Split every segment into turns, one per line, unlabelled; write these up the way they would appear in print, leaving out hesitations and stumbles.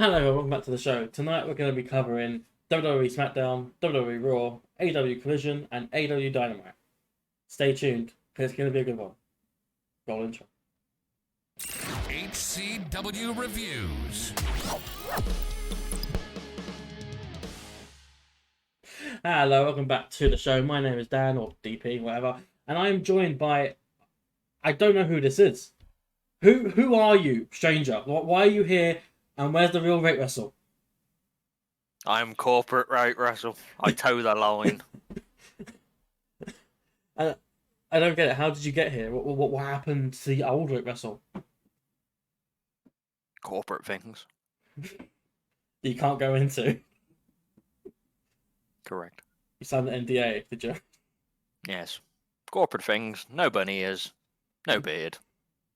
Hello, welcome back to the show. Tonight we're going to be covering WWE Smackdown, WWE Raw, AEW Collision, and AEW Dynamite. Stay tuned, because it's going to be a good one. Roll intro.
HCW Reviews.
Hello, welcome back to the show. My name is Dan, or DP, whatever, and I am joined by... I don't know who this is. Who are you, stranger? Why are you here, and where's the real Rate Wrestle?
I'm corporate Rate Wrestle. I toe the line.
I don't get it. How did you get here? What happened to the old Rate Wrestle?
Corporate things.
That you can't go into.
Correct.
You signed an NDA, did you?
Yes. Corporate things. No bunny ears. No beard.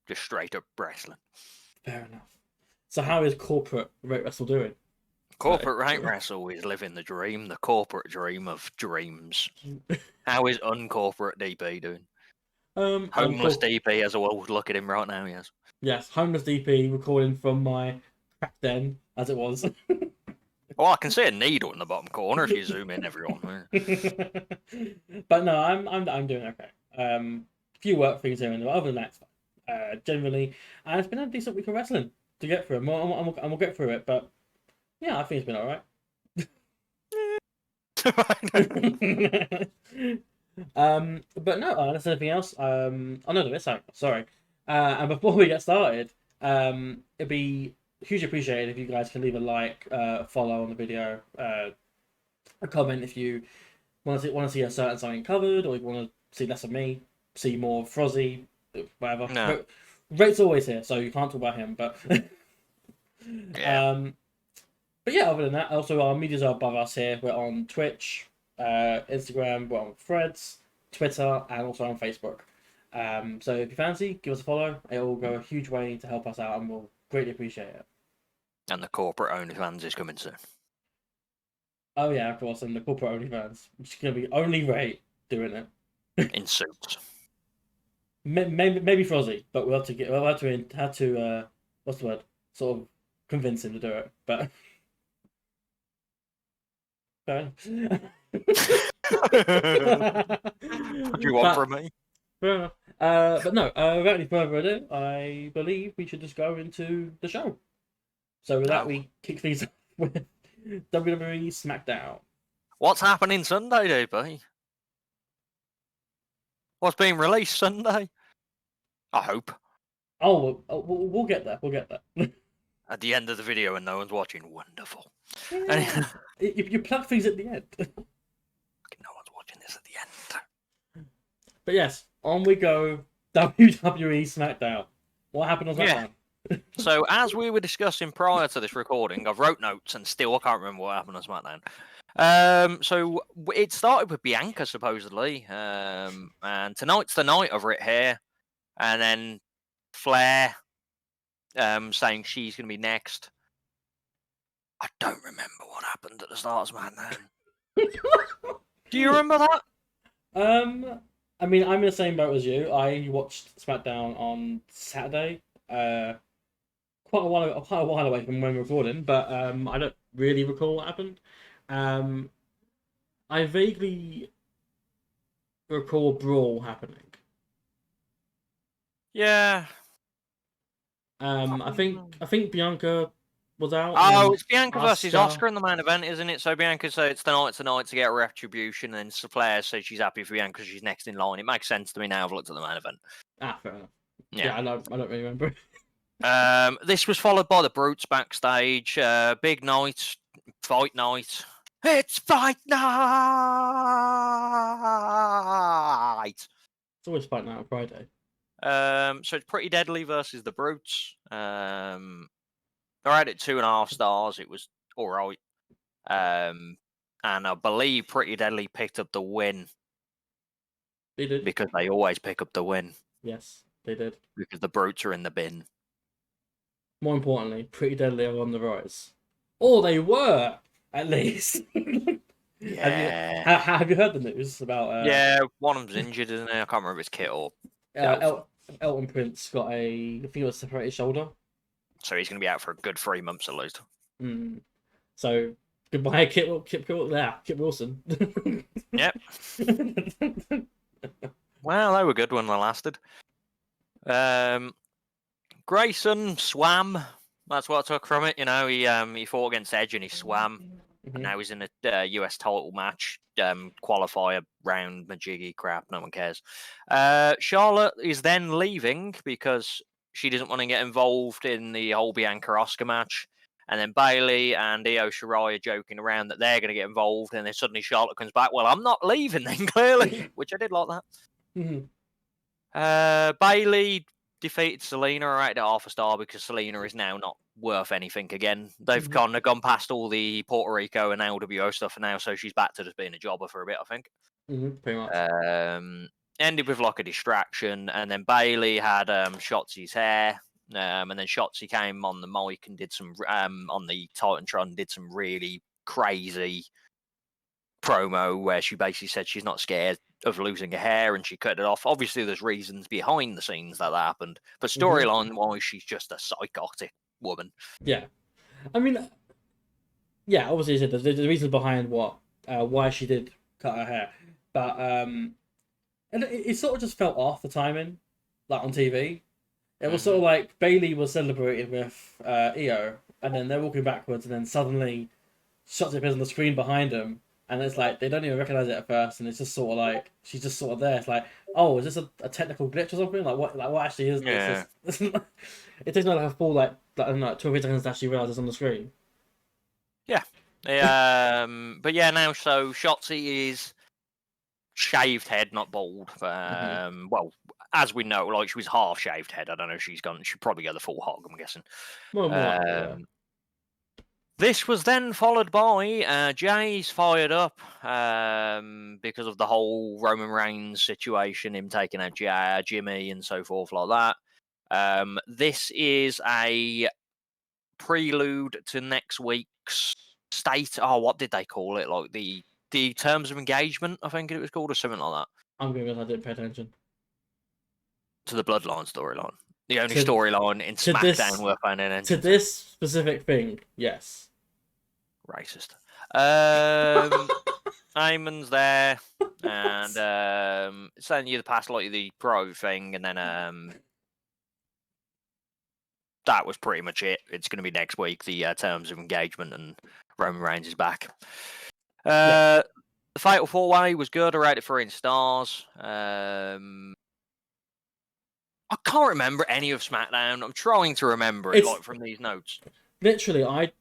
Just straight up wrestling.
Fair enough. So how is corporate Rate Wrestle doing?
Corporate Rate Wrestle is living the dream. The corporate dream of dreams. How is uncorporate DP doing? Homeless DP, as I will look at him right now, yes.
Yes, homeless DP recording from my crack den, as it was.
Well, I can see a needle in the bottom corner if you zoom in, everyone.
But no, I'm doing okay. A few work things here and there. Other than that, it's fine. Generally, and it's been a decent week of wrestling to get through. And we'll get through it. But yeah, I think it's been all right. But no, that's anything else. Oh no, there is. Sorry. And before we get started, it'd be hugely appreciated if you guys can leave a like, follow on the video, a comment if you want to see a certain something covered, or if you want to see less of me, see more of Frozzy, whatever.
No.
Rate's always here, so you can't talk about him. But
Yeah.
But yeah, other than that, also our medias are above us here. We're on Twitch, Instagram, we're on Threads, Twitter, and also on Facebook. So if you fancy, give us a follow. It will go a huge way to help us out, and we'll greatly appreciate it.
And the corporate OnlyFans is coming soon.
Oh yeah, of course, and the corporate OnlyFans, which is going to be only Ray doing it.
In suits.
Maybe Frozzy, but we'll have to what's the word? Sort of convince him to do it, but. Fair enough.
What do you want from me?
Fair enough. But no, without any further ado, I believe we should just go into the show. So with that, we kick things off with WWE Smackdown.
What's happening Sunday, DP? What's being released Sunday? I hope.
Oh, we'll get there. We'll get there.
At the end of the video and no one's watching. Wonderful.
Yeah. You plug things at the end.
No one's watching this at the end.
But yes, on we go. WWE Smackdown. What happened on Smackdown?
Yeah. So as we were discussing prior to this recording, I've wrote notes and still I can't remember what happened on SmackDown. So it started with Bianca supposedly, and tonight's the night of it here, and then Flair saying she's going to be next. I don't remember what happened at the start of SmackDown. Do you remember that?
I mean, I'm in the same boat as you. I watched SmackDown on Saturday, quite a while away from when we're recording, but I don't really recall what happened. I vaguely recall Brawl happening.
Yeah.
I think Bianca was out.
Oh, it's Bianca versus
Asuka.
Oscar in the main event, isn't it? So Bianca said it's tonight to get retribution, and then Flair says she's happy for Bianca because she's next in line. It makes sense to me now. I've looked at the main event.
Fair enough.
Yeah,
I don't really remember.
This was followed by the Brutes backstage. Big night, fight night. It's fight night.
It's always fight night on Friday.
So it's Pretty Deadly versus the Brutes. They're at it 2.5 stars. It was all right. And I believe Pretty Deadly picked up the win.
They did.
Because they always pick up the win.
Yes, they did.
Because the Brutes are in the bin.
More importantly, Pretty Deadly are on the rise. Or they were, at least.
Yeah.
Have you heard the news about...
yeah, one of them's injured, isn't it? I can't remember if it's Kit or...
Elton Prince got I think it was separated shoulder.
So he's going to be out for a good 3 months at least.
Mm. So goodbye, Kip Wilson.
Yep. Well, they were good when they lasted. Grayson swam. That's what I took from it. You know, he fought against Edge and he swam, and now he's in a US title match, qualifier round majiggy crap. No one cares. Charlotte is then leaving because she doesn't want to get involved in the whole Bianca Oscar match. And then Bailey and Io Shirai are joking around that they're going to get involved, and then suddenly Charlotte comes back. Well, I'm not leaving then, clearly, which I did like that. Bailey defeated Selena, I rated it half a star because Selena is now not worth anything again. They've kind of gone past all the Puerto Rico and LWO stuff now, so she's back to just being a jobber for a bit, I think.
Pretty much.
Ended with like a distraction, and then Bailey had Shotzi's hair, and then Shotzi came on the mic and did some on the Titantron, did some really crazy promo where she basically said she's not scared of losing her hair and she cut it off. Obviously, there's reasons behind the scenes that happened, but storyline wise, she's just a psychotic woman.
Yeah, I mean, yeah, obviously, there's the reasons behind why she did cut her hair, but and it sort of just felt off the timing, like on TV. It was sort of like Bailey was celebrating with Io, and then they're walking backwards, and then suddenly Shotzi appears on the screen behind them, and it's like they don't even recognize it at first, and it's just sort of like she's just sort of there. It's like, oh, is this a technical glitch or something? Like what actually is this? It takes like a full like I don't know, 2 or 3 seconds to actually realize it's on the screen.
Yeah. But yeah, now so Shotzi is shaved head, not bald. Well, as we know, like she was half shaved head. I don't know if she's probably got the full hog, I'm guessing.
More.
This was then followed by Jay's fired up because of the whole Roman Reigns situation, him taking out Jimmy and so forth like that. This is a prelude to next week's state. Oh, what did they call it? Like the terms of engagement, I think it was called, or something like that.
I'm going to I didn't pay attention
to the Bloodline storyline. The only storyline in Smackdown worth paying attention
to this specific thing. Yes.
Racist. Eamon's there, and sending you the past like the pro thing, and then that was pretty much it. It's going to be next week, the terms of engagement, and Roman Reigns is back. The Fatal 4-Way was good. I rated 3 stars. I can't remember any of SmackDown. I'm trying to remember it like from these notes.
Literally,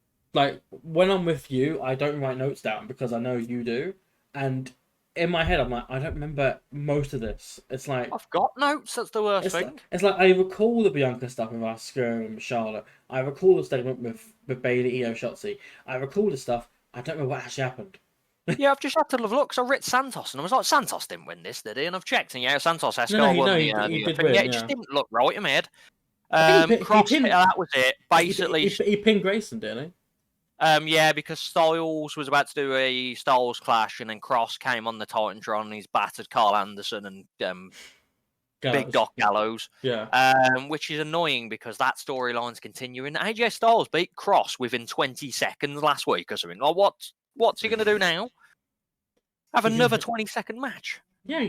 when I'm with you, I don't write notes down because I know you do. And in my head, I'm like, I don't remember most of this. It's like
I've got notes. That's the worst thing.
It's like I recall the Bianca stuff with Asuka and Charlotte. I recall the statement with Bailey, Io, Shotzi. I recall the stuff. I don't know what actually happened.
Yeah, I've just had to have a look. So I writ Santos, and I was like, Santos didn't win this, did he? And I've checked, and yeah, Santos Escobar won
he did win,
yeah, it just didn't look right in my head. That was it. Basically,
he pinned Grayson, didn't he?
Yeah, because Styles was about to do a Styles clash, and then Cross came on the Titantron, and he's battered Carl Anderson and Big Doc Gallows.
Yeah.
Which is annoying because that storyline's continuing. AJ Styles beat Cross within 20 seconds last week or something. Like, what's he going to do now? Have another 20-second match?
Yeah,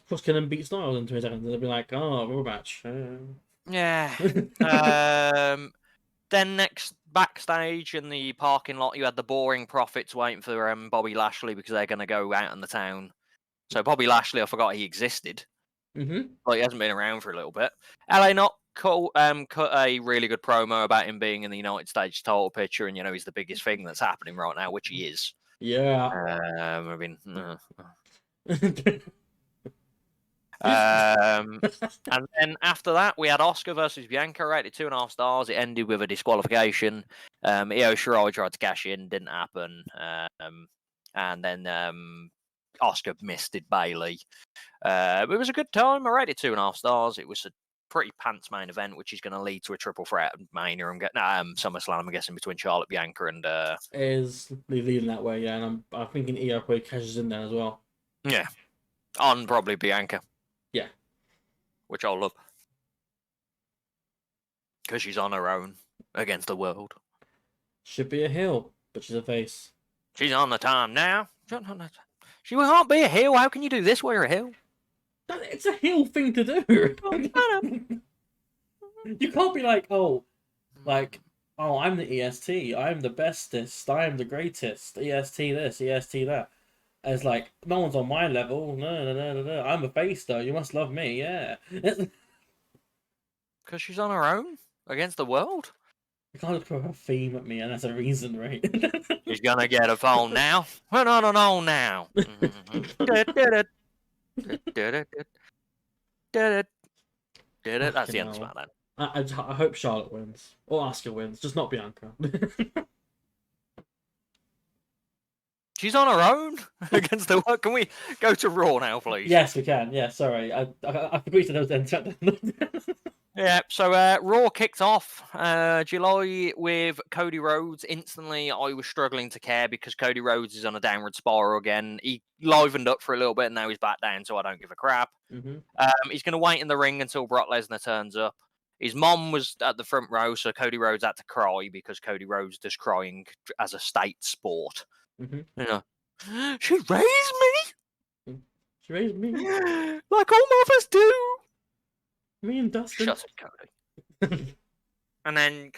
Cross can then beat Styles in 20 seconds, and they'll be like, oh, real match.
Yeah. Then next, backstage in the parking lot, you had the boring Profits waiting for Bobby Lashley because they're going to go out in the town. So Bobby Lashley, I forgot he existed. Like, he hasn't been around for a little bit. LA Knot cut a really good promo about him being in the United States title picture, and, you know, he's the biggest thing that's happening right now, which he is.
Yeah.
I mean... and then after that, we had Oscar versus Bianca, rated 2.5 stars. It ended with a disqualification. Io Shirai tried to cash in, didn't happen. And then Oscar missed it, Bailey. It was a good time. I rated 2.5 stars. It was a pretty pants main event, which is going to lead to a triple threat at Mania. SummerSlam, I'm guessing, between Charlotte, Bianca, and
is leading that way, yeah. And I'm thinking Io probably cashes in there as well.
Yeah, on probably Bianca.
Yeah.
Which I'll love. Because she's on her own against the world.
Should be a heel, but she's a face.
She's on the time now. She can't be a heel. How can you do this where you're a heel?
It's a heel thing to do. You can't be like, oh, I'm the EST. I'm the bestest. I'm the greatest. EST this, EST that. And it's like, no one's on my level. No. I'm a face though. You must love me. Yeah.
Because she's on her own against the world.
You can't just throw a theme at me, and that's a reason, right?
She's gonna get a phone now. We're not on now. Did it. That's the end of SmackDown.
I hope Charlotte wins. Or Asuka wins. Just not Bianca.
She's on her own against the world. Can we go to Raw now, please?
Yes, we can. Yeah, sorry. I forgot to those end SmackDown.
Yeah, so Raw kicked off July with Cody Rhodes. Instantly, I was struggling to care because Cody Rhodes is on a downward spiral again. He livened up for a little bit, and now he's back down, so I don't give a crap.
Mm-hmm.
He's going to wait in the ring until Brock Lesnar turns up. His mom was at the front row, so Cody Rhodes had to cry because Cody Rhodes does crying as a state sport.
Mm-hmm.
You know, she raised me!
She raised me.
Like all mothers do!
Me and Dustin.
Shut it, Cody. And then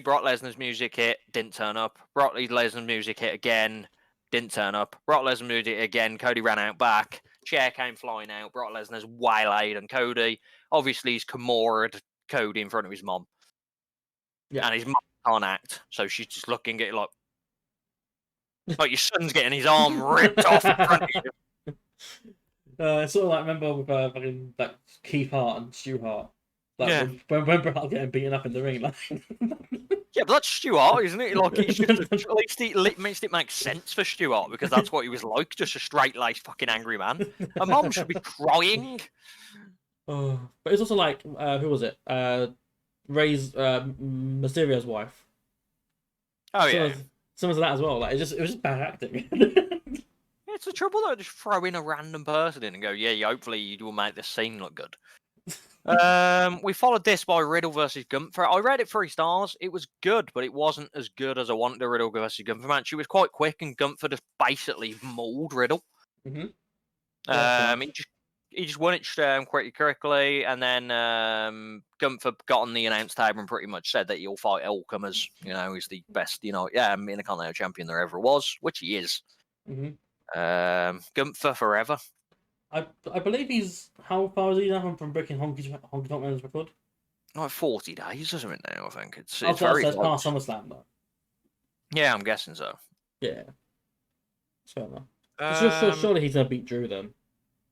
Brock Lesnar's music hit, didn't turn up. Brock Lesnar's music hit again, didn't turn up. Brock Lesnar's music again, Cody ran out back. Chair came flying out. Brock Lesnar's waylaid and Cody. Obviously, he's Kimura'd Cody in front of his mom.
Yeah.
And his mom can't act, so she's just looking at it like your son's getting his arm ripped off in front of you.
It's sort of like, remember with fucking like Keith Hart and Stu Hart. Like,
Yeah.
When Bret Hart getting beaten up in the ring, like.
Yeah, but that's Stuart, isn't it? Like, he should at least it makes it make sense for Stuart because that's what he was like, just a straight-laced fucking angry man. A mom should be crying.
Oh, but it's also like, who was it? Ray's Mysterio's wife.
Oh yeah.
Some of that as well. Like it was just bad acting.
It's the trouble though, just throw in a random person in and go, yeah, hopefully you will make this scene look good. We followed this by Riddle versus Gunther. I rated it 3 stars. It was good, but it wasn't as good as I wanted the Riddle versus Gunther match. It was quite quick, and Gunther just basically mauled Riddle.
Mm-hmm.
He just won it pretty quickly, and then Gunther got on the announce table and pretty much said that he'll fight Elkham as, he's the best, Intercontinental champion there ever was, which he is.
Mm-hmm.
Gunther forever.
I believe he's, how far is he now from breaking Honky Tonk Man's record?
Like 40 days or something now, I think. It's
very
very
close. Past SummerSlam though.
Yeah, I'm guessing so.
Yeah. Fair enough. Surely he's gonna beat Drew then.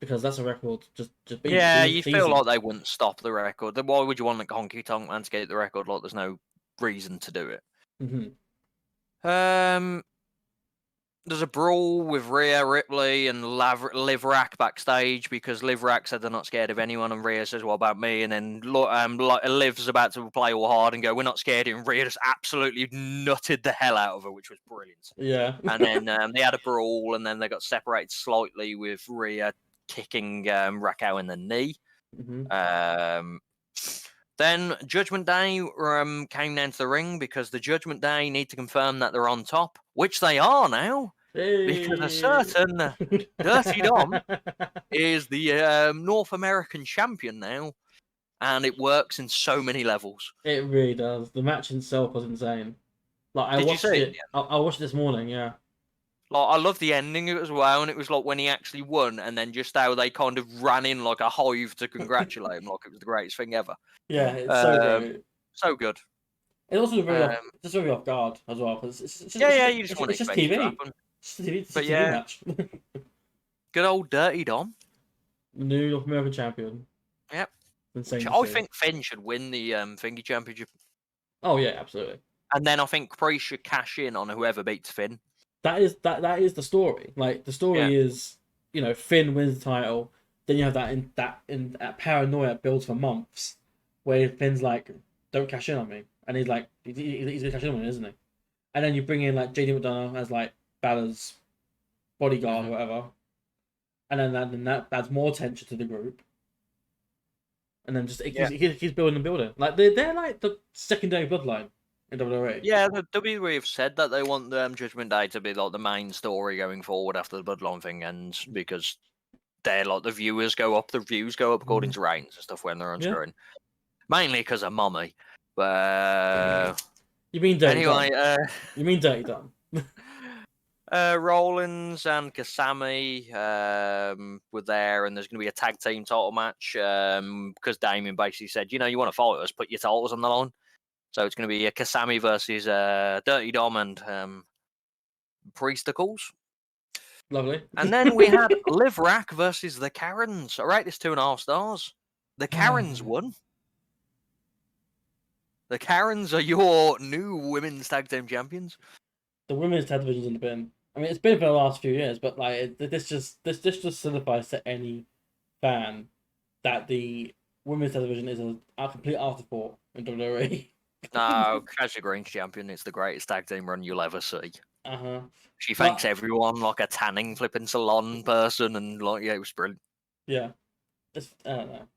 Because that's a record. Just beat.
Yeah, you feel like they wouldn't stop the record. Then why would you want Honky Tonk Man to get the record? Like, there's no reason to do it.
Mm-hmm.
There's a brawl with Rhea Ripley and Livrak backstage because Livrak said they're not scared of anyone, and Rhea says, "What about me?" And then Liv's about to play all hard and go, "We're not scared," and Rhea just absolutely nutted the hell out of her, which was brilliant.
Yeah.
And then they had a brawl, and then they got separated slightly with Rhea kicking Raquel in the knee.
Mm-hmm.
Then Judgment Day came down to the ring because the Judgment Day need to confirm that they're on top, which they are now.
Hey.
Because a certain Dirty Dom is the North American champion now, and it works in so many levels.
It really does. The match itself was insane. Like I watched it. I watched it this morning. Yeah.
Like, I love the ending as well, and it was like when he actually won, and then just how they kind of ran in like a hive to congratulate him, like it was the greatest thing ever.
Yeah, it's so great.
So good.
It's also very off guard as well, because it's just,
you just want
it's just
TV.
It's just TV,
But
TV
yeah.
match.
Good old Dirty Dom.
New North American champion.
Yep.
Insane.
I think Finn should win the Thingy Championship.
Oh yeah, absolutely.
And then I think Priest should cash in on whoever beats Finn.
That is the story. Like the story is, Finn wins the title. Then you have that paranoia builds for months, where Finn's like, "Don't cash in on me," and he's like, he's gonna cash in on me, isn't he? And then you bring in like JD McDonough as like Balor's bodyguard or whatever, and then that adds more tension to the group. And then just he's building and building. Like they're like the secondary bloodline. in WWE.
Yeah, the WWE have said that they want Judgment Day to be like the main story going forward after the Bloodline thing ends because they're like the views go up according to ratings and stuff when they're on screen. Mainly because of Mommy. But
You mean Dirty
anyway,
Dom? You mean Dirty Dom?
Rollins and Kasami were there, and there's going to be a tag team title match because Damien basically said, you want to fight us, put your titles on the line. So it's going to be a Kasami versus Dirty Dom and Priesticles.
Lovely.
And then we had Liv Rack versus the Karens. I rate this 2.5 stars. The Karens won. The Karens are your new women's tag team champions.
The women's tag division's in the bin. I mean, it's been for the last few years, but like this just solidifies to any fan that the women's tag division is a complete afterthought in WWE.
No, Cassie Green's champion. It's the greatest tag team run you'll ever see.
Uh-huh.
She thanks everyone like a tanning flipping salon person, and it was brilliant.
Yeah, I don't know.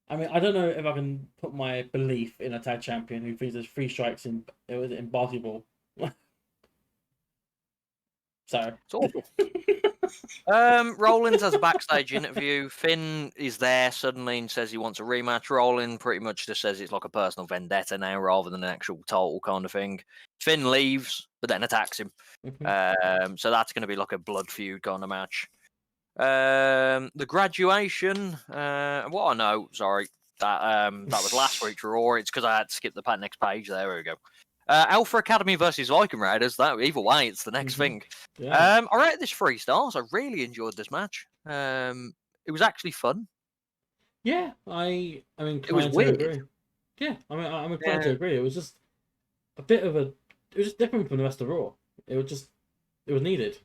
I mean, I don't know if I can put my belief in a tag champion who thinks there's 3 strikes in basketball. So
it's awful. Rollins has a backstage interview. Finn is there suddenly and says he wants a rematch. Rollins pretty much just says it's like a personal vendetta now rather than an actual title kind of thing. Finn leaves, but then attacks him. So that's going to be like a blood feud kind of match. The graduation. What I know, sorry, that was last week's Raw. It's because I had to skip the next page. There we go. Alpha Academy versus Viking Raiders. That either way, it's the next thing. Yeah. I rated this 3 stars. I really enjoyed this match. It was actually fun.
Yeah, I mean,
it was weird.
Agree. Yeah, I mean, I'm inclined to agree. It was just a bit of it was just different from the rest of Raw. It was needed.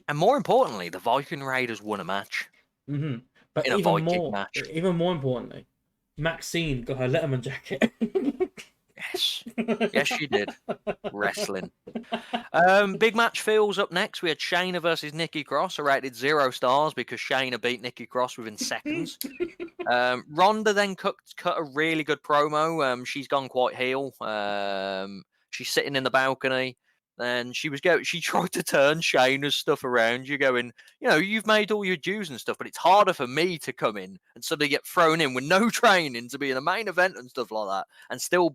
And more importantly, the Viking Raiders won a match.
Mm-hmm. But even more importantly, Maxine got her Letterman jacket.
Yes, she did. Wrestling. Big match feels up next. We had Shayna versus Nikki Cross. I rated 0 stars because Shayna beat Nikki Cross within seconds. Ronda then cut a really good promo. She's gone quite heel. She's sitting in the balcony. And she tried to turn Shayna's stuff around. You're going, you've made all your dues and stuff, but it's harder for me to come in and suddenly get thrown in with no training to be in a main event and stuff like that, and still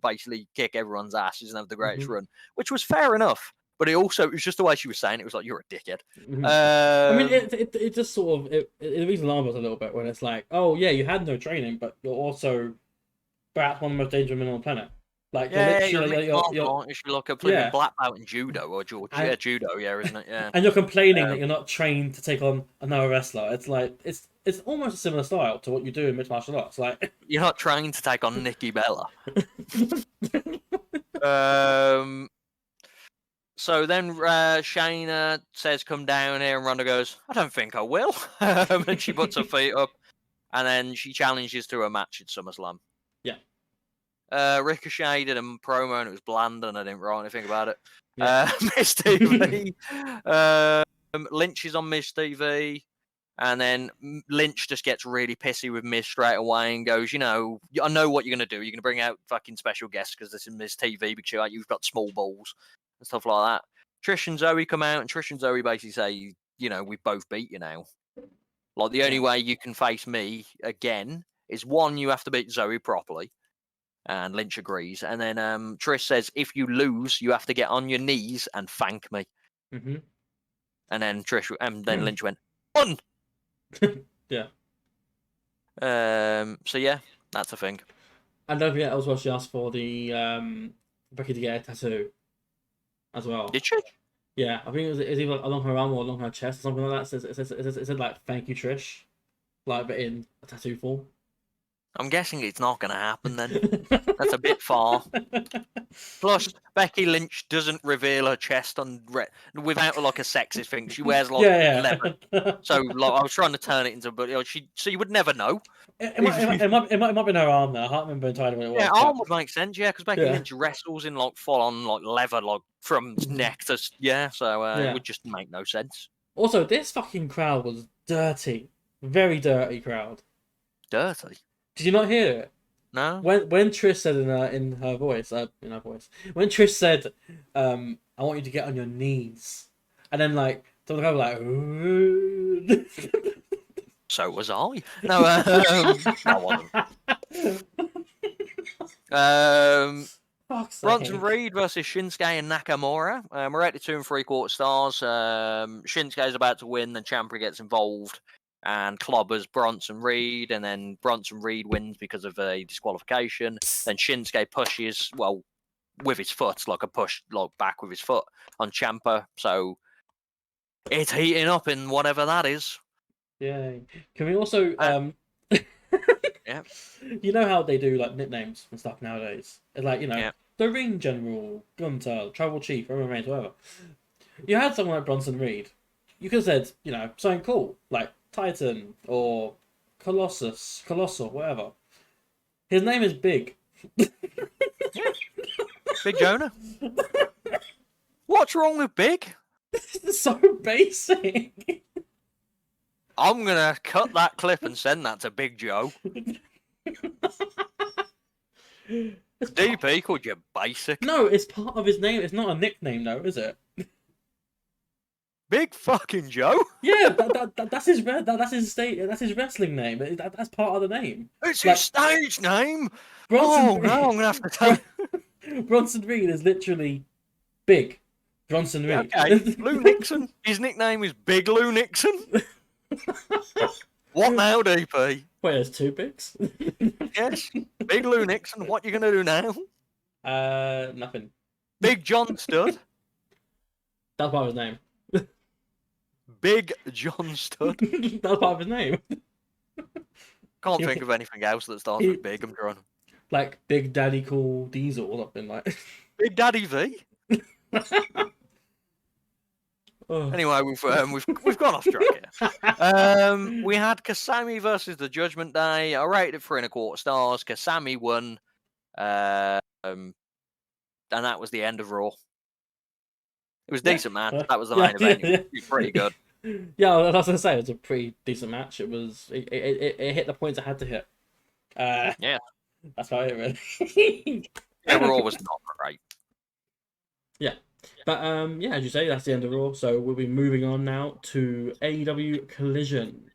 basically kick everyone's asses and have the greatest run, which was fair enough. But it was just the way she was saying it. It was like, you're a dickhead.
I mean, it just sort of it leaves alarm bells a little bit when it's like, oh yeah, you had no training, but you're also perhaps one of the most dangerous men on the planet. Like,
you're like a black belt in judo or judo, isn't it? Yeah.
And you're complaining that you're not trained to take on another wrestler. It's like it's almost a similar style to what you do in mixed martial arts. Like,
you're not trained to take on Nikki Bella. So then Shayna says, "Come down here," and Ronda goes, "I don't think I will." And she puts her feet up, and then she challenges to a match at SummerSlam.
Yeah.
Ricochet did a promo and it was bland and I didn't write anything about it. Yeah. Miss TV. Lynch is on Miss TV. And then Lynch just gets really pissy with Miss straight away and goes, I know what you're going to do. You're going to bring out fucking special guests because this is Miss TV because you've got small balls and stuff like that. Trish and Zoe come out and Trish and Zoe basically say, we both beat you now. Like, the only way you can face me again is, 1, you have to beat Zoe properly. And Lynch agrees. And then Trish says, if you lose, you have to get on your knees and thank me.
Mm-hmm.
And then Lynch went, on!
Yeah.
So, yeah, that's a thing.
And don't forget, that was what she asked for the Becky to get a tattoo as well.
Did she?
Yeah, I think it was either along her arm or along her chest or something like that. It said like, thank you, Trish. Like, but in a tattoo form.
I'm guessing it's not going to happen then. That's a bit far. Plus, Becky Lynch doesn't reveal her chest without like a sexist thing. She wears like leather. So like, I was trying to turn it into, but so you would never know.
It might be her arm though. I can't remember entirely what it was.
Yeah, arm would make sense. Yeah, because Becky Lynch wrestles in like full on like leather, like from neck to So it would just make no sense.
Also, this fucking crowd was dirty, very dirty crowd.
Dirty.
Did you not hear it?
No.
When Trish said in her voice, when Trish said, "I want you to get on your knees," and then like some of the crowd were like,
So was I. No, I wasn't.
"Fuck's
Bronson
sake!"
Reed versus Shinsuke and Nakamura. We're at the 2 3/4 stars. Shinsuke is about to win, then Ciampa gets involved and clobbers Bronson Reed, and then Bronson Reed wins because of a disqualification. Then Shinsuke pushes, well, with his foot, like a push, like back with his foot on Ciampa. So it's heating up in whatever that is.
Yeah. Can we also
Yeah.
You know how they do like nicknames and stuff nowadays? It's like,
Yeah.
the Ring General, Gunter, Tribal Chief, Roman Reigns, whatever. You had someone like Bronson Reed. You could have said, something cool, like Titan or Colossal, whatever. His name is Big.
Big Jonah. What's wrong with Big?
It's so basic.
I'm going to cut that clip and send that to Big Joe. DP called you basic.
No, it's part of his name. It's not a nickname, though, is it?
Big fucking Joe.
Yeah, that's his that's his wrestling name. That's part of the name.
It's
Like,
his stage name.
Bronson
No, I'm going to have to tell
you. Bronson Reed is literally Big Bronson Reed.
Okay, Lou Nixon. His nickname is Big Lou Nixon. What now, DP?
Wait, there's two Bigs?
Yes, Big Lou Nixon. What you going to do now?
Nothing.
Big John Stud.
That's part of his name.
Big John Stud.
That's part of his name.
Can't think of anything else that starts with big. I'm trying.
Like Big Daddy Cool Diesel or something like.
Big Daddy V.
Oh.
Anyway, we've gone off track here. We had Kasami versus the Judgment Day. I rated it 3 1/4 stars. Kasami won, and that was the end of Raw. It was a decent match. That was the main event. It was pretty good.
Yeah, I was gonna say it was a pretty decent match. It was it hit the points it had to hit.
Yeah,
that's about it really.
Raw was not great.
Yeah. But as you say, that's the end of Raw. So we'll be moving on now to AEW Collision.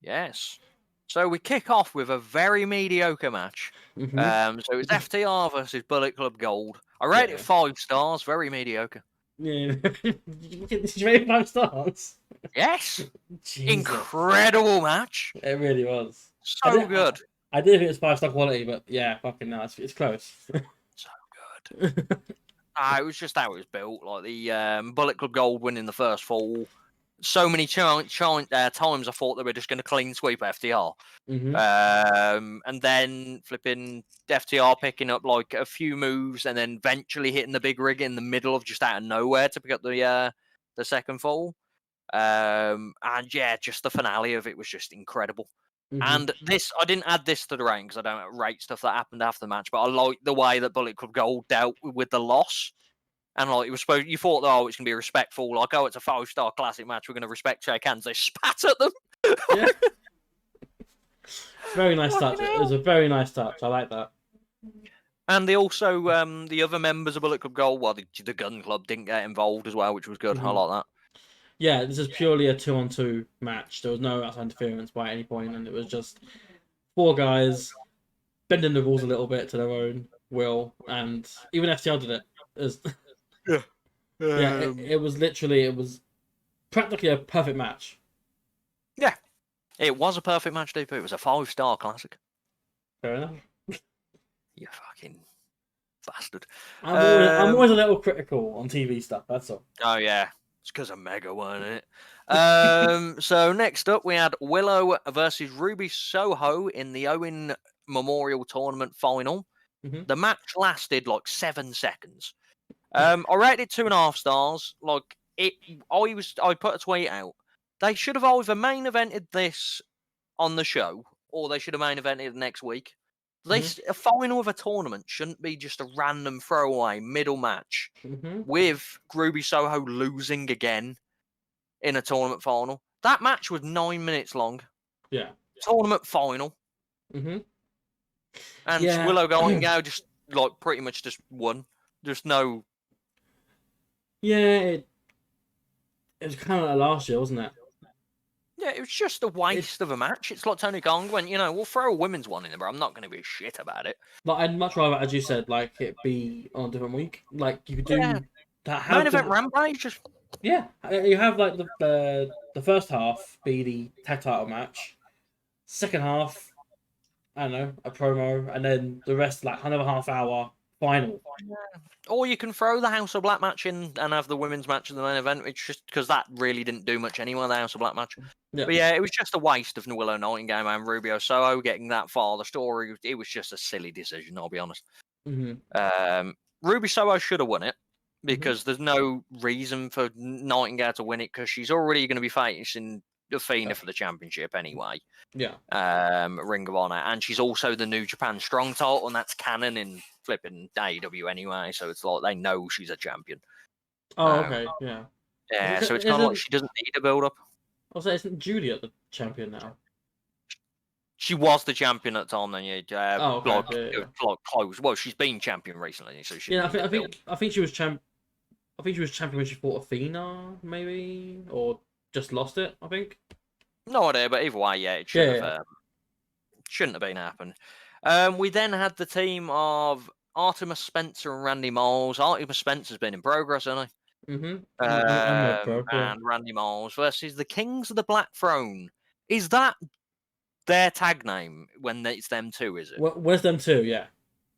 Yes. So we kick off with a very mediocre match.
Mm-hmm.
So it's FTR versus Bullet Club Gold. I rate it 5 stars. Very mediocre.
Yeah. Did you rate it 5 stars?
Yes.
Jesus.
Incredible match.
It really was.
So good.
I did think it was 5-star quality, but yeah, fucking no, it's close.
So good. It was just how it was built. Like the Bullet Club Gold winning the first fall. So many times I thought they were just going to clean sweep FTR.
Mm-hmm.
And then flipping FTR picking up like a few moves and then eventually hitting the big rig in the middle of just out of nowhere to pick up the second fall. And yeah, just the finale of it was just incredible.
Mm-hmm.
And this, I didn't add this to the rating because I don't rate stuff that happened after the match, but I like the way that Bullet Club Gold dealt with the loss. And like it was supposed, you thought, oh, it's gonna be respectful. Like, oh, it's a 5-star classic match. We're gonna respect shake hands. They spat at them.
Yeah. Very nice touch. It was a very nice touch. I like that.
And they also, the other members of Bullet Club Gold, well, the Gun Club didn't get involved as well, which was good.
Mm-hmm.
I like that.
Yeah, this is purely a 2-on-2 match. There was no outside interference by any point, and it was just 4 guys bending the rules a little bit to their own will, and even FTR did it. It was practically a perfect match.
Yeah, it was a perfect match, DP. It was a 5-star classic.
Fair enough.
You fucking bastard.
I'm always a little critical on TV stuff, that's all.
Oh, yeah. It's because of Mega, wasn't it? So next up, we had Willow versus Ruby Soho in the Owen Memorial Tournament final.
Mm-hmm.
The match lasted like 7 seconds. I rated 2.5 stars. Like I put a tweet out. They should have either main evented this on the show, or they should have main evented it next week. A final of a tournament shouldn't be just a random throwaway middle match with Ruby Soho losing again in a tournament final. That match was 9 minutes long.
Yeah.
Tournament final.
Mm-hmm.
And
Yeah.
Willow Nightingale just like pretty much just won. There's no.
Yeah, it was kind of like last year, wasn't it?
Yeah, it was just a waste of a match. It's like Tony Khan went, we'll throw a women's one in there, but I'm not going to be shit about it.
Like, I'd much rather, as you said, like it be on a different week. Like you could do that.
Main event Rampage. Just
Yeah, you have like the first half be the tag title match, second half, I don't know, a promo, and then the rest like another half hour final.
Or you can throw the House of Black match in and have the women's match in the main event. It's just because that really didn't do much anyway, the House of Black match.
Yeah.
But yeah, it was just a waste of Willow Nightingale and Rubio Soho getting that far. The story, it was just a silly decision, I'll be honest.
Mm-hmm.
Ruby Soho should have won it because there's no reason for Nightingale to win it because she's already going to be facing Athena for the championship anyway.
Yeah.
Ring of Honor, and she's also the New Japan Strong title, and that's canon in flipping AEW anyway. So it's like they know she's a champion.
Oh, okay, yeah.
Yeah, so it's kind of like she doesn't need a build up.
Also, isn't Juliet the champion now?
She was the champion at the time, then
close.
Well, she's been champion recently, so she.
Yeah, I think she was champ. I think she was champion when she fought Athena, maybe, or just lost it. I think.
No idea, but either way, yeah, it shouldn't have been happened. We then had the team of Artemis Spencer and Randy Moles. Artemis Spencer's been in progress, hasn't he?
Mm-hmm.
And Randy Moles versus the Kings of the Black Throne. Is that their tag name when it's them two, is it?
Where's them two, yeah.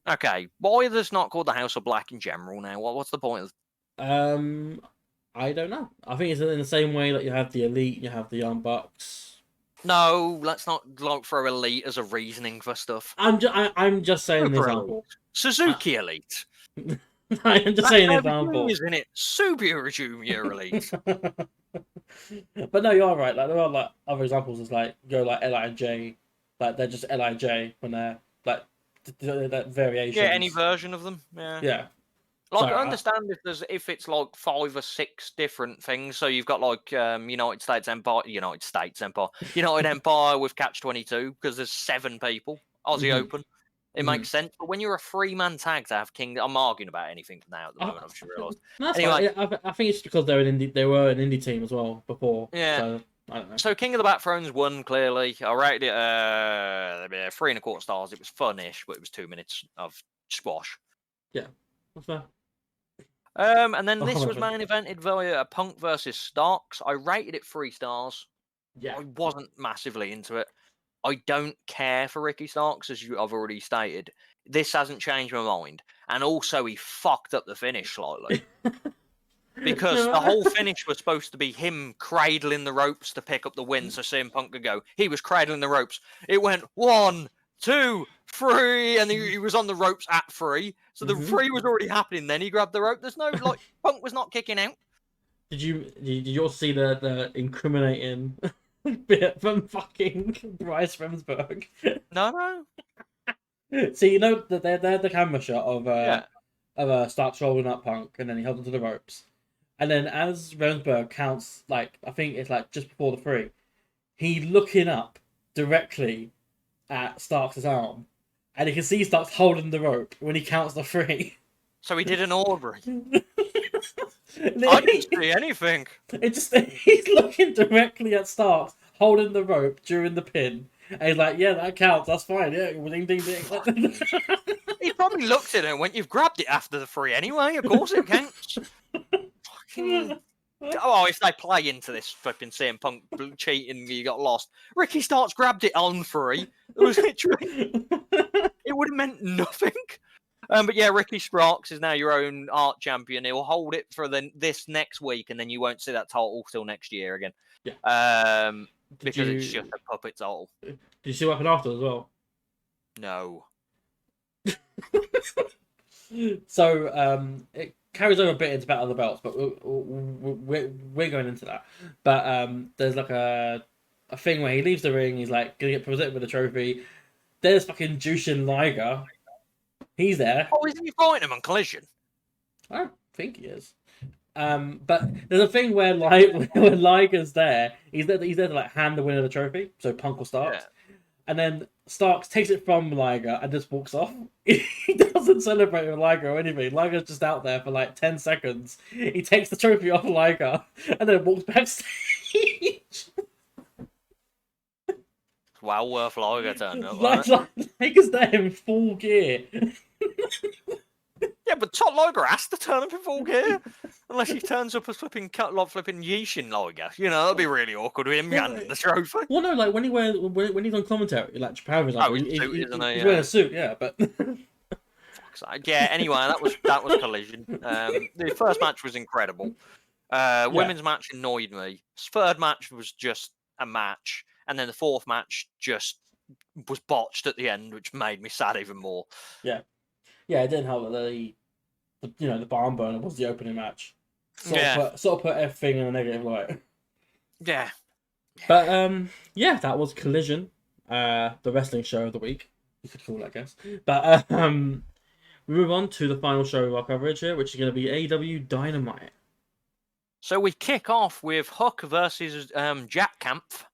Okay. Why are this not called the House of Black in general now? What's the point of
I don't know. I think it's in the same way that you have the Elite, you have the Young Bucks.
No, let's not throw Elite as a reasoning for stuff.
I'm just saying an example.
Suzuki Elite.
I'm just saying an example.
Isn't it? Super Junior Elite.
But no, you're right. Like there are like other examples. It's like go like L.I.J. Like they're just L.I.J. when they're like that variation.
Yeah, any version of them. Yeah.
Yeah.
Like I understand if it's like 5 or 6 different things. So you've got like United Empire with Catch 22 because there's 7 people. Aussie Open. It makes sense, but when you're a 3-man tag to have King, I'm arguing about anything now at the moment. I've just realised.
Anyway, I think it's because they were an indie team as well before.
Yeah.
So, I don't know.
So King of the Black Thrones won clearly. I rated it 3.25 stars. It was fun-ish, but it was 2 minutes of squash.
Yeah, that's fair.
And then this was main evented via Punk versus Starks. I rated it 3 stars.
Yeah,
I wasn't massively into it. I don't care for Ricky Starks, as I've already stated. This hasn't changed my mind. And also, he fucked up the finish slightly. Because the whole finish was supposed to be him cradling the ropes to pick up the win so CM Punk could go. He was cradling the ropes. It went 1, 2, 3, and he was on the ropes at 3. So the 3 was already happening. Then he grabbed the rope. There's no, Punk was not kicking out. Did
you all see the incriminating bit from fucking Bryce Remsburg?
No.
See, you know that they're the camera shot of Starks rolling up Punk, and then he held onto the ropes, and then as Remsburg counts, like I think it's like just before the 3, he looking up directly at Starks' arm, and you can see Starks holding the rope when he counts the 3.
So he did an Aubrey. I didn't see anything.
He's looking directly at Starks, holding the rope during the pin, and he's like, "Yeah, that counts. That's fine. Yeah, ding, ding, ding."
He probably looked at it and went, "You've grabbed it after the 3 anyway. Of course it counts." Oh, if they play into this flipping CM Punk cheating, you got lost. Ricky Starks grabbed it on 3. It was literally, it would have meant nothing. But yeah, Ricky Starks is now your own art champion. He'll hold it for this next week, and then you won't see that title till next year again.
Yeah.
Because it's just a puppet title.
Did you see what happened after as well?
No.
So it carries over a bit into Battle of the Belts, but we're going into that. But there's like a thing where he leaves the ring. He's like gonna get presented with a trophy. There's fucking Jushin Liger. He's there.
Oh, isn't he fighting him on Collision?
I don't think he is. But there's a thing where when Liger's there, he's there to like hand the winner the trophy, so Punk will start. Yeah. And then Starks takes it from Liger and just walks off. He doesn't celebrate with Liger or anything. Liger's just out there for like 10 seconds. He takes the trophy off Liger and then walks backstage.
Well worth Liger turning up.
Liger's there in full gear.
Yeah, but Todd Liger has to turn up in full gear. Unless he turns up as flipping Yishin Liger. You know, that'd be really awkward with him handing the trophy.
Well, no, like when he's on commentary, like Japan is like,
he's
he's wearing a suit, yeah, but
yeah. Anyway, that was Collision. The first match was incredible. Women's match annoyed me. Third match was just a match, and then the fourth match just was botched at the end, which made me sad even more.
Yeah, it didn't help that the barn burner was the opening match. Sort of put everything in a negative light.
Yeah.
But that was Collision, the wrestling show of the week. You could call it, I guess. But we move on to the final show of our coverage here, which is going to be AEW Dynamite.
So we kick off with Hook versus Jack Kampf.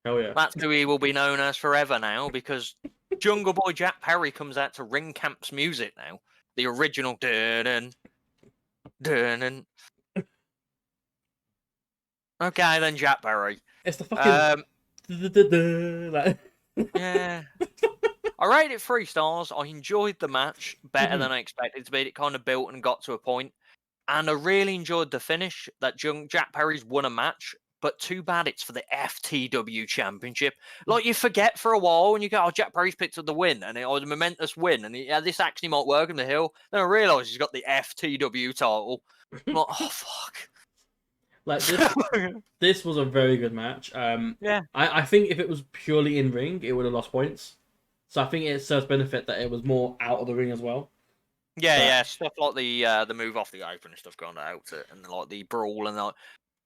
Oh yeah.
That's who he will be known as forever now, because Jungle Boy Jack Perry comes out to Ring Camp's music now. The original dun dun. Okay, then Jack Perry.
It's the fucking
yeah. I rated it 3 stars. I enjoyed the match better than I expected it to be. It kind of built and got to a point. And I really enjoyed the finish that Jack Perry's won a match. But too bad it's for the FTW Championship. Like, you forget for a while and you go, Jack Perry's picked up the win. And it was a momentous win. And this actually might work in the hill. Then I realised he's got the FTW title. I'm like, oh, fuck.
Like, this was a very good match.
Yeah.
I think if it was purely in ring, it would have lost points. So I think it serves benefit that it was more out of the ring as well.
Yeah, stuff like the move off the apron and stuff going out to, and like the brawl and like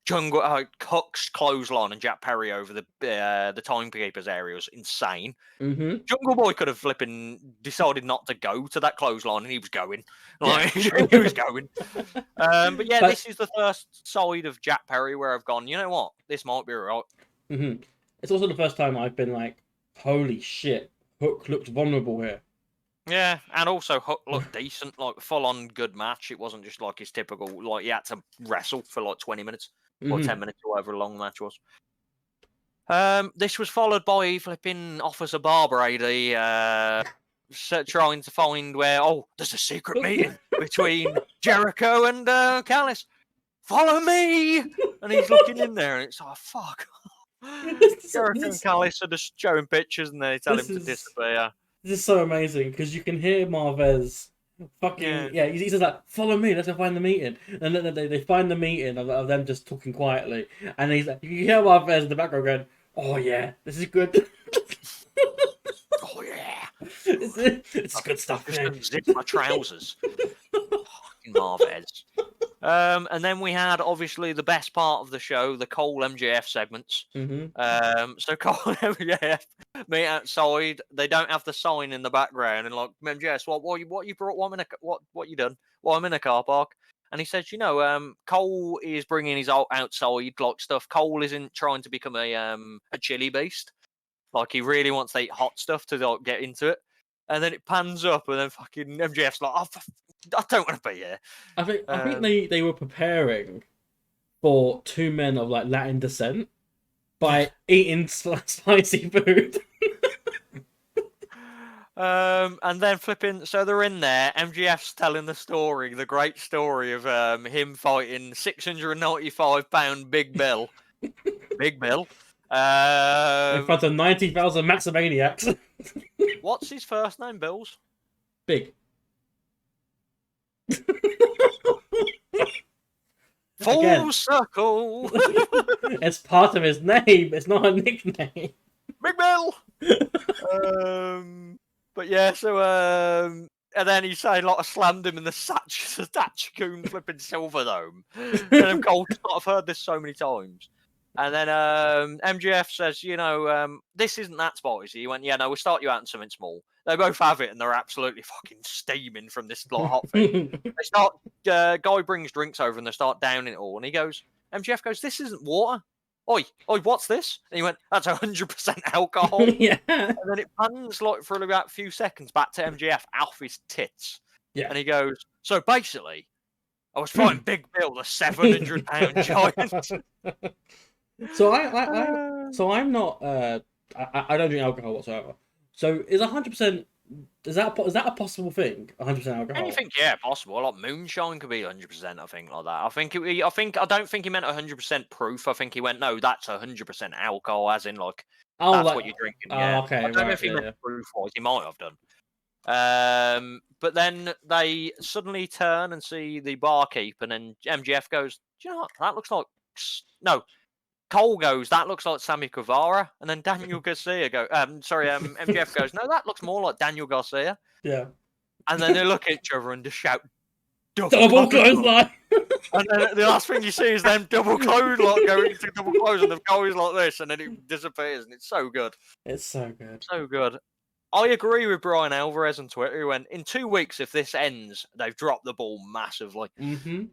Jungle Cook's clothesline and Jack Perry over the timekeeper's area was insane.
Mm-hmm.
Jungle Boy could have flipping decided not to go to that clothesline, and he was going. Like, he was going. But this is the first side of Jack Perry where I've gone, you know what? This might be right.
Mm-hmm. It's also the first time I've been like, holy shit, Hook looked vulnerable here.
Yeah, and also Hook looked decent, like full-on good match. It wasn't just like his typical, like he had to wrestle for like 20 minutes or 10 minutes or however long the match was. This was followed by flipping Officer Barbrady trying to find where, there's a secret meeting between Jericho and Callis. Follow me! And he's looking in there and it's like, fuck. Jericho and Callis are just showing pictures and they tell him to disappear.
This is so amazing because you can hear Marvez fucking he says like, follow me, let's go find the meeting, and then they find the meeting of them just talking quietly, and he's like, you can hear Marvez in the background going, oh yeah, this is good.
Oh yeah,
it's good stuff.
I'm just gonna zip my trousers. Fucking Marvez. And then we had obviously the best part of the show, the Cole MJF segments.
Mm-hmm.
So Cole MJF meet outside. They don't have the sign in the background, and like MJF, what you brought? What you done? Well, I'm in a car park. And he says, Cole is bringing his outside like stuff. Cole isn't trying to become a chili beast. Like he really wants to eat hot stuff to like, get into it. And then it pans up, and then fucking MJF's like, I don't want to be here.
I think they were preparing for 2 men of like Latin descent by eating spicy food.
And then flipping, so they're in there. MJF's telling the great story of him fighting 695-pound Big Bill. Big Bill.
In front of 90,000 Maximaniacs.
What's his first name, Bills?
Big.
Full circle.
It's part of his name. It's not a nickname.
Big Bill. But yeah, so and then he's saying like I slammed him in the Satchcoon flipping Silverdome. And I'm cold. I've heard this so many times. And then MJF says, this isn't that spicy. He went, yeah, no, we'll start you out in something small. They both have it, and they're absolutely fucking steaming from this hot thing. They start, guy brings drinks over, and they start downing it all. And MJF goes, this isn't water. oi, what's this? And he went, that's 100% alcohol.
Yeah.
And then it pans like for about a few seconds back to MJF off his tits.
Yeah.
And he goes, so basically, I was fighting Big Bill, the 700-pound giant.
So I'm not. I don't drink alcohol whatsoever. So is 100%? Is that a possible thing? 100% alcohol.
Anything, yeah, possible. Like moonshine could be 100%. I think like that. I don't think he meant 100% proof. I think he went, no, that's 100% alcohol, as in like that's what you're drinking. Yeah.
Okay.
I don't know if he meant proof wise. He might have done. But then they suddenly turn and see the barkeep, and then MGF goes, "Do you know what? That looks like no." Cole goes, "That looks like Sammy Guevara," and then Daniel Garcia MGF goes, "No, that looks more like Daniel Garcia."
Yeah.
And then they look at each other and just shout,
Double clothesline.
And then the last thing you see is them double clothesline going into double close, and the goal is like this, and then it disappears, and it's so good.
It's so good.
So good. I agree with Brian Alvarez on Twitter, who went, in 2 weeks, if this ends, they've dropped the ball massively.
Mm-hmm.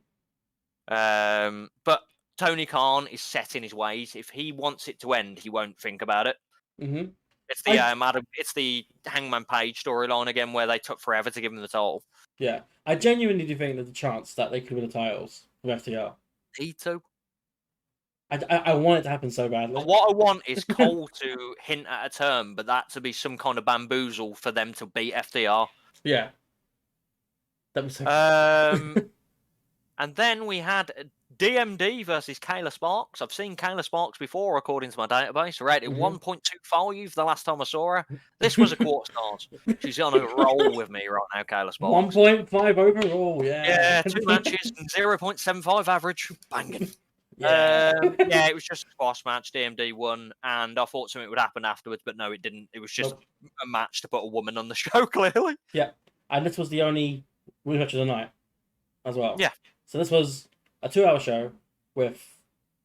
But Tony Khan is set in his ways. If he wants it to end, he won't think about it.
Mm-hmm.
It's the Hangman Page storyline again, where they took forever to give him the title.
Yeah, I genuinely do think there's a chance that they could win the titles from FTR.
Me too.
I want it to happen so badly.
What I want is Cole to hint at a term, but that to be some kind of bamboozle for them to beat FTR.
Yeah. That was so
And then we had DMD versus Kayla Sparks. I've seen Kayla Sparks before, according to my database. Rated 1.25 the last time I saw her. This was a quarter stars. She's on a roll with me right now, Kayla Sparks.
1.5 overall, yeah.
Yeah, 2 matches and 0.75 average. Banging.
Yeah.
It was just a squash match. DMD won, and I thought something would happen afterwards, but no, it didn't. It was just a match to put a woman on the show, clearly.
Yeah, and this was the only women's match of the night as well.
Yeah.
So this was a 2-hour show with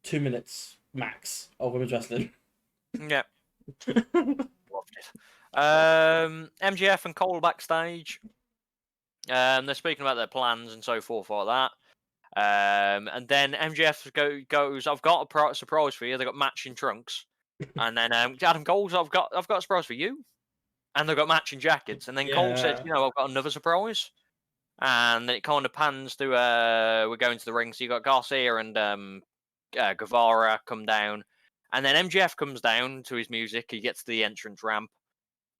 2 minutes max of women's wrestling.
Yeah. Loved it. MJF and Cole backstage. They're speaking about their plans and so forth like that. And then MJF goes, I've got a surprise for you. They got matching trunks. And then Adam Cole's, I've got a surprise for you. And they've got matching jackets. And then Cole says, I've got another surprise. And then it kind of pans to we're going to the ring. So you got Garcia and Guevara come down. And then MJF comes down to his music. He gets to the entrance ramp.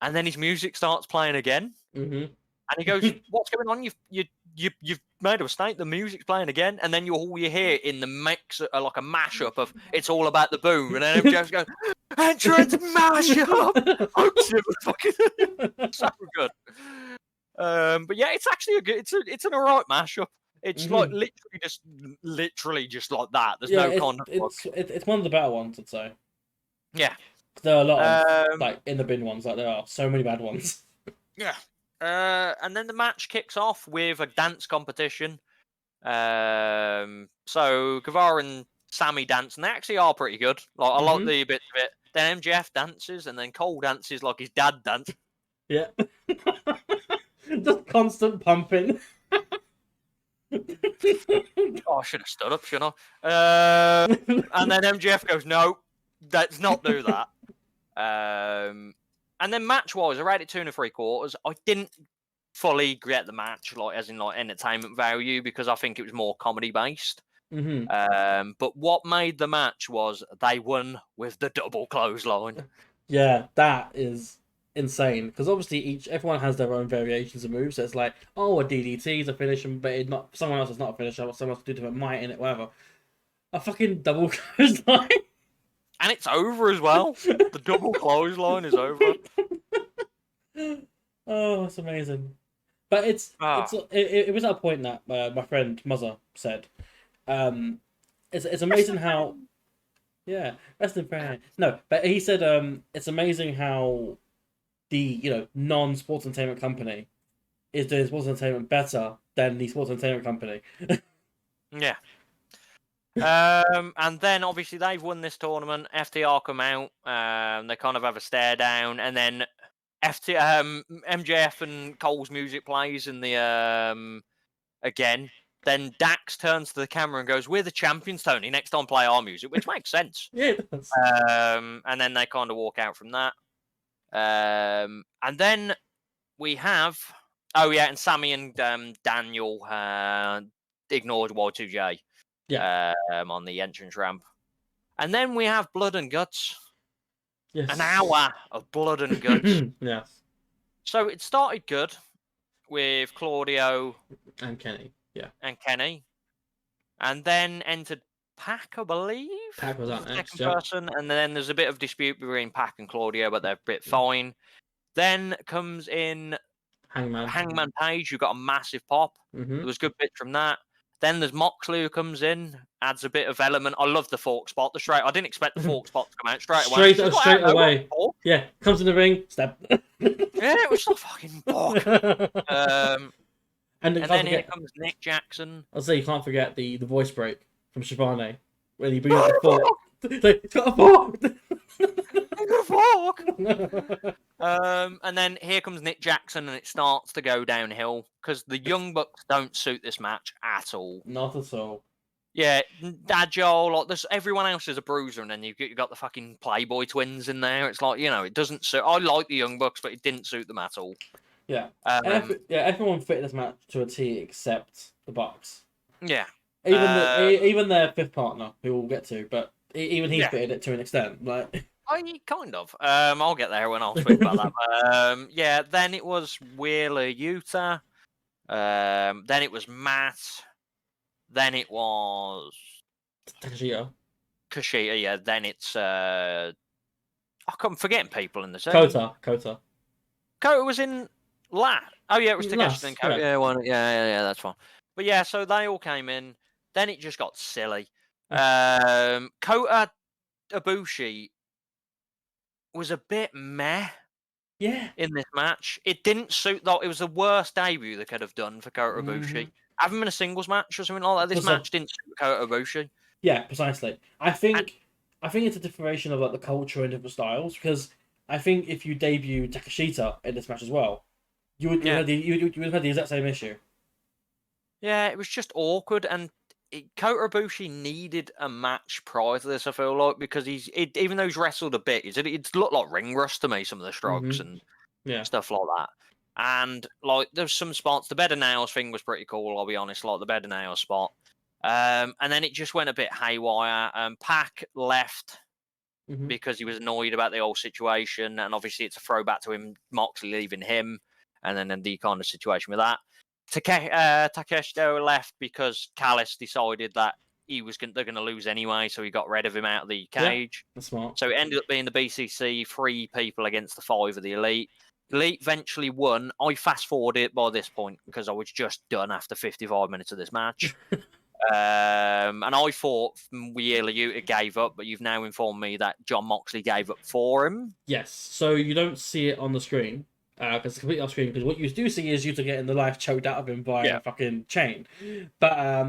And then his music starts playing again.
Mm-hmm.
And he goes, "What's going on? You've made a mistake. The music's playing again." And then all you hear in the mix like a mashup of "It's All About the Boom," and then MJF goes, "Entrance mashup." So good. But yeah, it's actually a good. It's an alright mashup. It's like literally just like that. There's no kind of.
It's one of the better ones, I'd say.
Yeah,
there are a lot of like in the bin ones. Like there are so many bad ones.
Yeah. And then the match kicks off with a dance competition. So Guevara and Sammy dance, and they actually are pretty good. Like I like the bit of it. Then MJF dances, and then Cole dances like his dad danced.
Yeah. Just constant pumping.
I should have stood up, shouldn't I? And then MJF goes, "No, let's not do that." And then match-wise, I rated 2 3/4. I didn't fully get the match, like as in like entertainment value, because I think it was more comedy-based. But what made the match was they won with the double clothesline.
Yeah, that is insane. Because obviously everyone has their own variations of moves. So it's like, a DDT is a finisher, but someone else is not a finisher, or someone else can do different might in it, whatever. A fucking double clothesline.
And it's over as well. The double clothesline is over.
Oh, it's amazing. But it was at a point that my friend Muzza said, it's amazing how, rest in prayer. No, but he said it's amazing how the non-sports entertainment company is doing sports entertainment better than the sports entertainment company.
Yeah. And then obviously they've won this tournament. FTR come out. They kind of have a stare down, and then MJF and Cole's music plays in the again, Then Dax turns to the camera and goes, "We're the champions, Tony. Next time, play our music," which makes sense.
Yeah, it does.
And then they kind of walk out from that. And then we have, and Sammy and Daniel ignored Y2J.
Yeah.
On the entrance ramp. And then we have blood and guts.
Yes.
An hour of blood and guts.
Yes.
So it started good with Claudio
And Kenny. Yeah.
and Kenny. And then entered Pac, I believe.
Pac was that next.
Second person. And then there's a bit of dispute between Pac and Claudio, but they're a bit fine. Then comes in Hangman Page, who got a massive pop.
Mm-hmm.
There was good bits from that. Then there's Moxley who comes in, adds a bit of element. I love the fork spot. I didn't expect the fork spot to come out straight away.
Straight away. Yeah, comes in the ring, step.
Yeah, it was a fucking fuck. And then here comes Nick Jackson.
I'll say you can't forget the voice break from Shibane when he brings up the fork. It's got a fork.
And then here comes Nick Jackson, and it starts to go downhill because the Young Bucks don't suit this match at all.
Not at all.
Yeah, Agile, like this, everyone else is a bruiser, and then you got the fucking Playboy twins in there. It's like, it doesn't suit. I like the Young Bucks, but it didn't suit them at all.
Yeah, everyone fit this match to a T except the Bucks.
Yeah,
even their fifth partner, who we'll get to, but even he fitted it to an extent. Like,
kind of. I'll get there when I'll speak about that. Then it was Wheeler Yuta. Then it was Matt. Then it was Kushida. Yeah. Then it's I'm forgetting people in the same.
Kota
was in last. Oh yeah, it was Takeshi and Kota. Yeah, that's fine. But yeah, so they all came in. Then it just got silly. Kota Ibushi was a bit meh.
Yeah.
In this match, it didn't suit. Though it was the worst debut they could have done for Kota Ibushi. Having been a singles match or something like that, this match didn't suit Kota Ibushi.
Yeah, precisely. I think it's a differentiation of like the culture and different styles, because I think if you debut Takeshita in this match as well, you would have had the exact same issue.
Yeah, it was just awkward, and Kota Ibushi needed a match prior to this, I feel like, because even though he's wrestled a bit, it looked like ring rust to me, some of the strokes and stuff like that. And like there's some spots, the bed of nails thing was pretty cool, I'll be honest, like the bed of nails spot. And then it just went a bit haywire. Pac left because he was annoyed about the whole situation, and obviously it's a throwback to him, Moxley leaving him, and then the kind of situation with that. Takeshita left because Callis decided that they're going to lose anyway, so he got rid of him out of the cage.
That's smart.
So it ended up being the BCC, 3 people against the 5 of the Elite. The Elite eventually won. I fast forwarded it by this point because I was just done after 55 minutes of this match. And I thought Wheeler Yuta gave up, but you've now informed me that Jon Moxley gave up for him.
Yes, so you don't see it on the screen. Because it's completely off screen, because what you do see is Yuta getting the life choked out of him by a fucking chain. But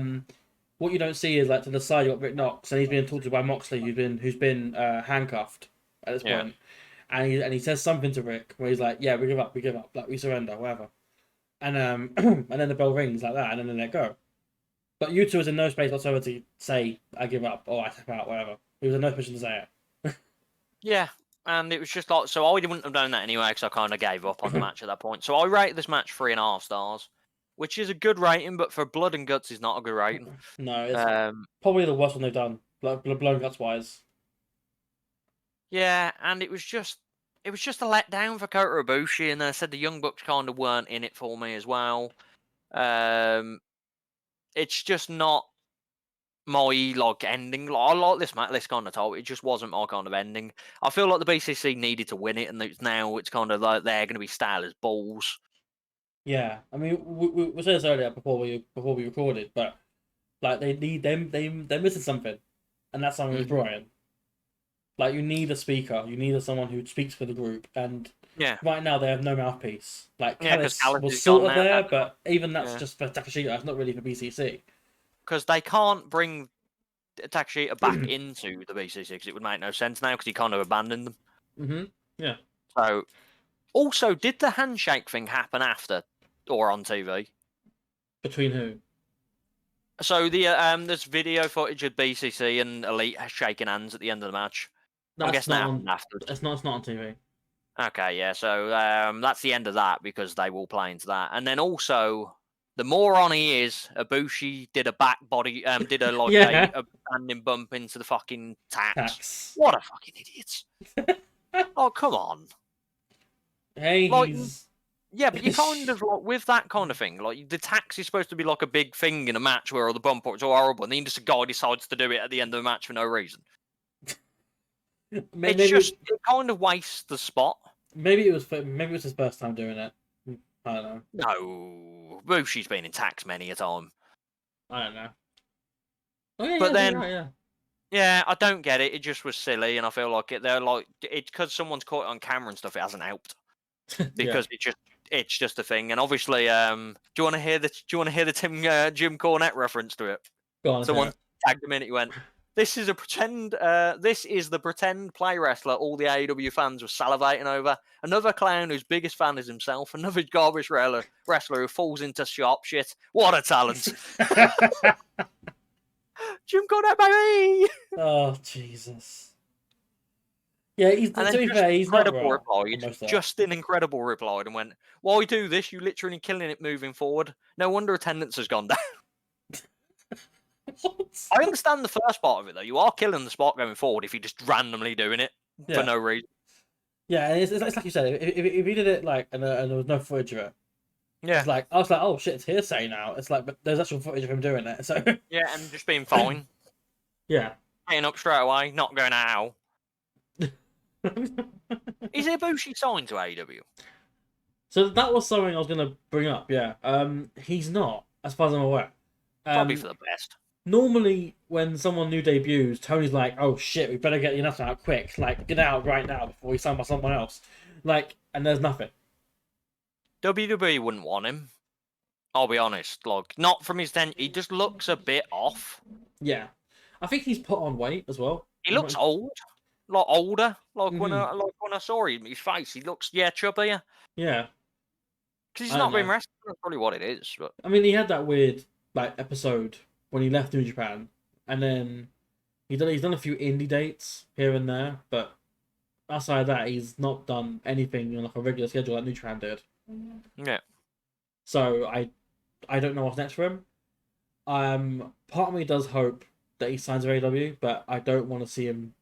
what you don't see is, like, to the side, you got Rick Knox, and he's being talked to by Moxley, who's been handcuffed at this point. And he says something to Rick, where he's like, yeah, we give up, like, we surrender, whatever. And and then the bell rings like that, and then they let go. But Yuta was in no space whatsoever to say, I give up, or I tap out, whatever. He was in no position to say it.
Yeah. And it was just like, so I wouldn't have done that anyway, because I kind of gave up on the match at that point. So I rated this match 3.5 stars, which is a good rating, but for Blood and Guts is not a good rating.
No, it's probably the worst one they've done, Blood and Guts wise.
Yeah, and it was just a letdown for Kota Ibushi, and I said the Young Bucks kind of weren't in it for me as well. It's just not my ending. I like this kind of title. It just wasn't my kind of ending. I feel like the BCC needed to win it, and now it's kind of like they're going to be stale as balls. Yeah,
I mean, we said this earlier before we recorded, but like they're missing something, and that something is Brian. Like, you need a speaker, you need someone who speaks for the group, and right now they have no mouthpiece. Like, Callis was sort of there, but even that's just for Takeshita. It's not really for BCC.
Because they can't bring Takeshita back into the BCC, because it would make no sense now, because he kind of abandoned them.
Mm-hmm. Yeah.
So, also, did the handshake thing happen after or on TV?
Between who?
So there's video footage of BCC and Elite shaking hands at the end of the match. I'm
That's
guessing
not
that
on.
happened afterwards.
It's not on TV.
Okay, yeah. So that's the end of that because they will play into that, and then also the moron he is, Ibushi did a back body, did a
Yeah.
a standing bump into the fucking tax.
Tax.
What a fucking idiot! Oh come on.
Hey,
Like,
he's.
yeah, but you kind of like with that kind of thing. Like the tax is supposed to be like a big thing in a match where the bump ups are horrible, and then just a guy decides to do it at the end of the match for no reason.
Maybe,
It kind of wastes the spot.
maybe it was his first time doing it. I don't know.
No, Bushi's been in tax many a time.
I don't know. Oh yeah,
But
yeah,
then,
you're right, yeah.
yeah, I don't get it. It just was silly, and I feel like they're like it's because someone's caught it on camera and stuff. It hasn't helped because it's just a thing. And obviously, do you want to hear the Jim Cornette reference to it?
Go on,
Someone tagged him in. He went, "This is a pretend. This is the pretend play wrestler all the AEW fans were salivating over. Another clown whose biggest fan is himself. Another garbage wrestler who falls into sharp shit. What a talent, Jim Cornette, baby!"
Oh Jesus. Yeah, to be fair, he's not wrong.
Justin Incredible replied and went, "Why do this? You literally killing it moving forward. No wonder attendance has gone down." I understand the first part of it though. You are killing the spot going forward if you're just randomly doing it for no reason.
Yeah, and it's like you said. If he did it like and there was no footage of it,
yeah,
it's like I was like, oh shit, it's hearsay now. It's like, but there's actual footage of him doing it. So
yeah, and just being fine.
Yeah,
getting up straight away, not going out. Is Ibushi signed to AEW?
So that was something I was gonna bring up. Yeah, he's not, as far as I'm aware.
Probably for the best.
Normally, when someone new debuts, Tony's like, "Oh shit, we better get your nuts out quick! Like, get out right now before we sign by someone else." Like, and there's nothing.
WWE wouldn't want him. I'll be honest. Like, not from his he just looks a bit off.
Yeah, I think he's put on weight as well.
He looks old, like older. Like when I saw him, his face, he looks chubbier.
Yeah,
because he's not been wrestling. That's probably what it is. But
I mean, he had that weird episode when he left New Japan, and then he's done a few indie dates here and there, but outside of that, he's not done anything on like a regular schedule like New Japan did.
Yeah.
So I don't know what's next for him. Part of me does hope that he signs with AEW, but I don't want to see him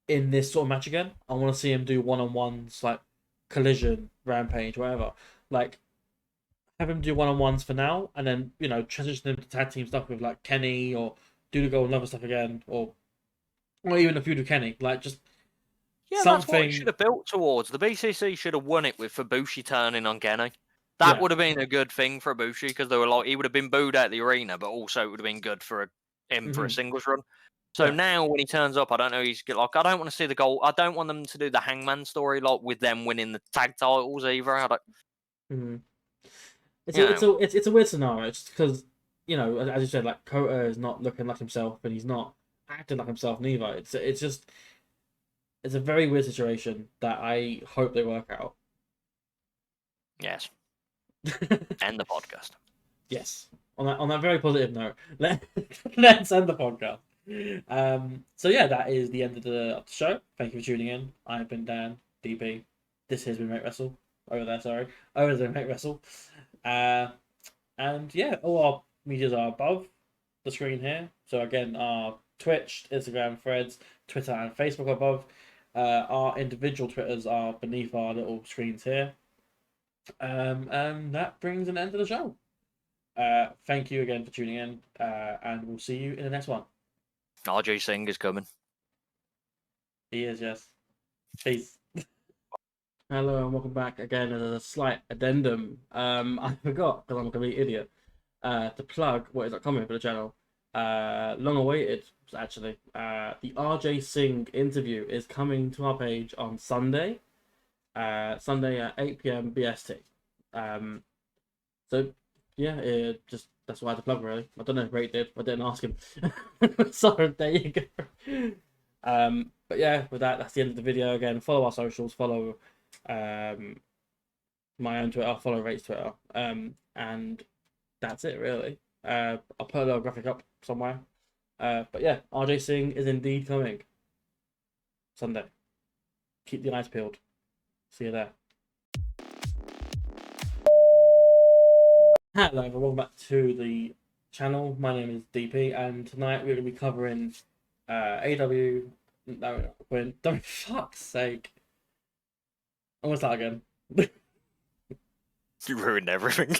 in this sort of match again. I want to see him do one-on-ones like Collision, Rampage, whatever. Like, have him do one-on-ones for now, and then transition him to tag team stuff with like Kenny, or do the Golden Lover stuff again, or even a feud with Kenny. Like, just something.
That's what it should have built towards. The BCC should have won it with Ibushi turning on Kenny. That would have been a good thing for Ibushi because they were like he would have been booed out of the arena, but also it would have been good for him for a singles run. So now when he turns up, I don't know. He's like, I don't want to see the goal. I don't want them to do the Hangman story like with them winning the tag titles either. I don't.
It's a weird scenario. It's because as you said, like Kota is not looking like himself, and he's not acting like himself neither. It's a very weird situation that I hope they work out.
Yes. End the podcast.
Yes. On that very positive note, let's end the podcast. So yeah, that is the end of the show. Thank you for tuning in. I've been Dan, DP. This has been Make Wrestle. Over there, Make Wrestle. And yeah, all our medias are above the screen here. So again, our Twitch, Instagram, Threads, Twitter, and Facebook are above. Our individual Twitters are beneath our little screens here. And that brings an end to the show. Thank you again for tuning in, and we'll see you in the next one.
RJ Singh is coming.
He is, yes. Peace. Hello and welcome back again. As a slight addendum, I forgot because I'm a complete idiot to plug what is coming for the channel. Long awaited, actually. The RJ Singh interview is coming to our page on Sunday. Sunday at 8 PM BST. So yeah, that's why I had to plug really. I don't know if Ray did, I didn't ask him. So there you go. But yeah, with that's the end of the video. Again, follow our socials, follow my own Twitter, follow Ray's Twitter. And that's it really. I'll put a little graphic up somewhere. But yeah, RJ Singh is indeed coming Sunday. Keep the eyes peeled. See you there. Hello, everyone. Welcome back to the channel. My name is DP, and tonight we're going to be covering AEW. No, don't fuck's sake. I'm going to start again.
You ruined everything.